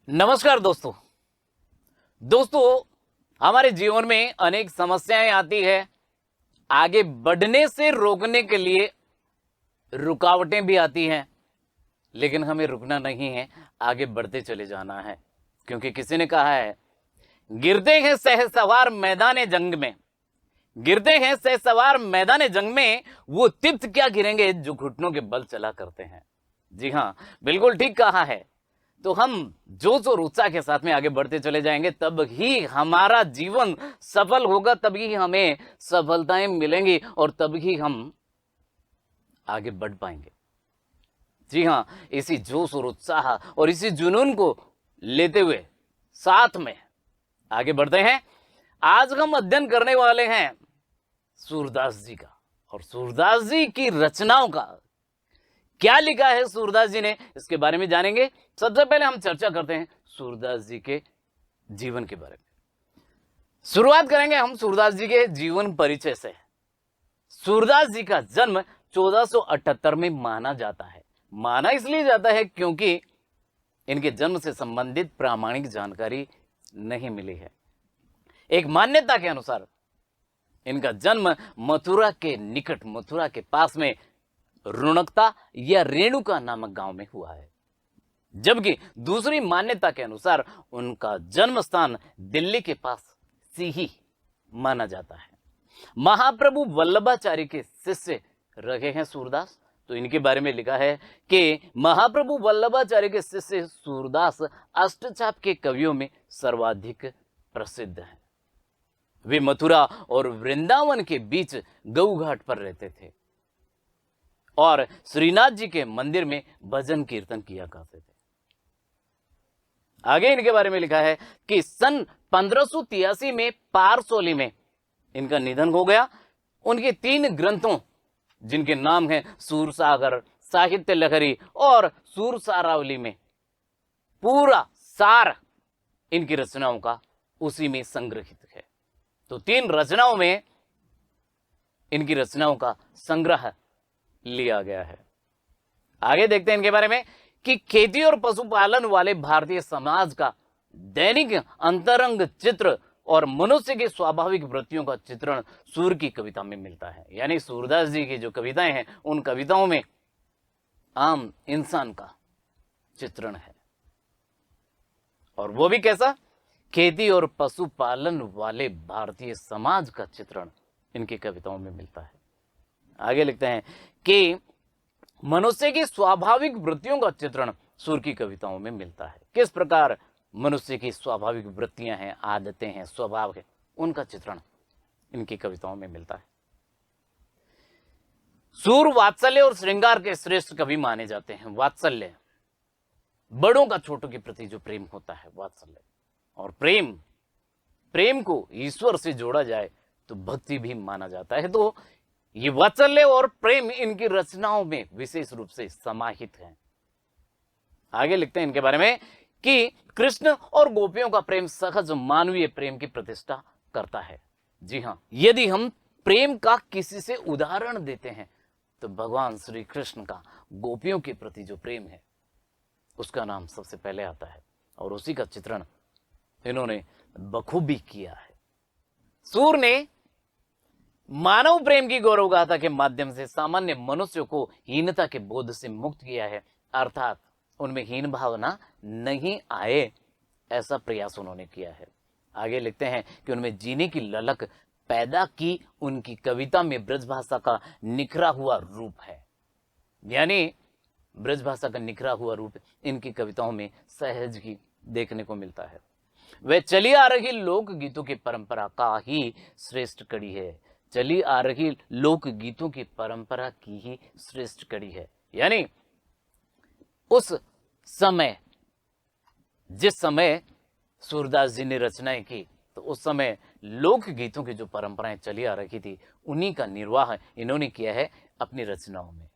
नमस्कार दोस्तों। दोस्तों, हमारे जीवन में अनेक समस्याएं आती है। आगे बढ़ने से रोकने के लिए रुकावटें भी आती हैं, लेकिन हमें रुकना नहीं है, आगे बढ़ते चले जाना है। क्योंकि किसी ने कहा है, गिरते हैं सहसवार मैदान जंग में, गिरते हैं सहसवार मैदान जंग में, वो तिप्त क्या गिरेंगे जो घुटनों के बल चला करते हैं। जी हाँ, बिल्कुल ठीक कहा है। तो हम जोश और उत्साह के साथ में आगे बढ़ते चले जाएंगे, तब ही हमारा जीवन सफल होगा, तभी हमें सफलताएं मिलेंगी और तब ही हम आगे बढ़ पाएंगे। जी हाँ, इसी जोश और उत्साह और इसी जुनून को लेते हुए साथ में आगे बढ़ते हैं। आज हम अध्ययन करने वाले हैं सूरदास जी का, और सूरदास जी की रचनाओं का क्या लिखा है सूरदास जी ने, इसके बारे में जानेंगे। सबसे पहले हम चर्चा करते हैं सूरदास जी के जीवन के बारे में। शुरुआत करेंगे हम सूरदास जी के जीवन परिचय से। सूरदास जी का जन्म 1478 में माना जाता है। माना इसलिए जाता है क्योंकि इनके जन्म से संबंधित प्रामाणिक जानकारी नहीं मिली है। एक मान्यता के अनुसार इनका जन्म मथुरा के निकट, मथुरा के पास में रुणकता या रेणुका नामक गांव में हुआ है, जबकि दूसरी मान्यता के अनुसार उनका जन्म स्थान दिल्ली के पास सीही माना जाता है। महाप्रभु वल्लभाचार्य के शिष्य रहे हैं सूरदास। तो इनके बारे में लिखा है कि महाप्रभु वल्लभाचार्य के शिष्य सूरदास अष्टचाप के कवियों में सर्वाधिक प्रसिद्ध हैं। वे मथुरा और वृंदावन के बीच गऊ घाट पर रहते थे और श्रीनाथ जी के मंदिर में भजन कीर्तन किया करते थे। आगे इनके बारे में लिखा है कि सन 1583 में पारसोली में इनका निधन हो गया। उनके 3 ग्रंथों, जिनके नाम हैं सूरसागर, साहित्य लहरी और सूरसारावली, में पूरा सार इनकी रचनाओं का उसी में संग्रहित है। तो 3 रचनाओं में इनकी रचनाओं का संग्रह लिया गया है। आगे देखते हैं इनके बारे में कि खेती और पशुपालन वाले भारतीय समाज का दैनिक अंतरंग चित्र और मनुष्य की स्वाभाविक वृत्तियों का चित्रण सूर की कविता में मिलता है। यानी सूरदास जी की जो कविताएं हैं, उन कविताओं में आम इंसान का चित्रण है, और वो भी कैसा? खेती और पशुपालन वाले भारतीय समाज का चित्रण इनकी कविताओं में मिलता है। आगे लिखते हैं कि मनुष्य की स्वाभाविक वृत्तियों का चित्रण सूर की कविताओं में मिलता है। किस प्रकार मनुष्य की स्वाभाविक वृत्तियां हैं, आदतें हैं, स्वभाव है, उनका चित्रण इनकी कविताओं में मिलता है। सूर वात्सल्य और श्रृंगार के श्रेष्ठ कवि माने जाते हैं। वात्सल्य, बड़ों का छोटों के प्रति जो प्रेम होता है, वात्सल्य। और प्रेम को ईश्वर से जोड़ा जाए तो भक्ति भी माना जाता है। तो ये वात्सल्य और प्रेम इनकी रचनाओं में विशेष रूप से समाहित है। आगे लिखते हैं इनके बारे में कि कृष्ण और गोपियों का प्रेम सहज मानवीय प्रेम की प्रतिष्ठा करता है। जी हाँ, यदि हम प्रेम का किसी से उदाहरण देते हैं तो भगवान श्री कृष्ण का गोपियों के प्रति जो प्रेम है, उसका नाम सबसे पहले आता है, और उसी का चित्रण इन्होंने बखूबी किया है। सूर ने मानव प्रेम की गौरव गाथा के माध्यम से सामान्य मनुष्यों को हीनता के बोध से मुक्त किया है, अर्थात उनमें हीन भावना नहीं आए, ऐसा प्रयास उन्होंने किया है। आगे लिखते हैं कि उनमें जीने की ललक पैदा की उनकी कविता में ब्रजभाषा का निखरा हुआ रूप है। यानी ब्रजभाषा का निखरा हुआ रूप इनकी कविताओं में सहज ही देखने को मिलता है। वह चली आ रही लोकगीतों की परंपरा का ही श्रेष्ठ कड़ी है। चली आ रही लोक गीतों की परंपरा की ही श्रेष्ठ कड़ी है। यानी उस समय, जिस समय सूरदास जी ने रचनाएं की, तो उस समय लोक गीतों की जो परंपराएं चली आ रही थी, उन्हीं का निर्वाह इन्होंने किया है अपनी रचनाओं में।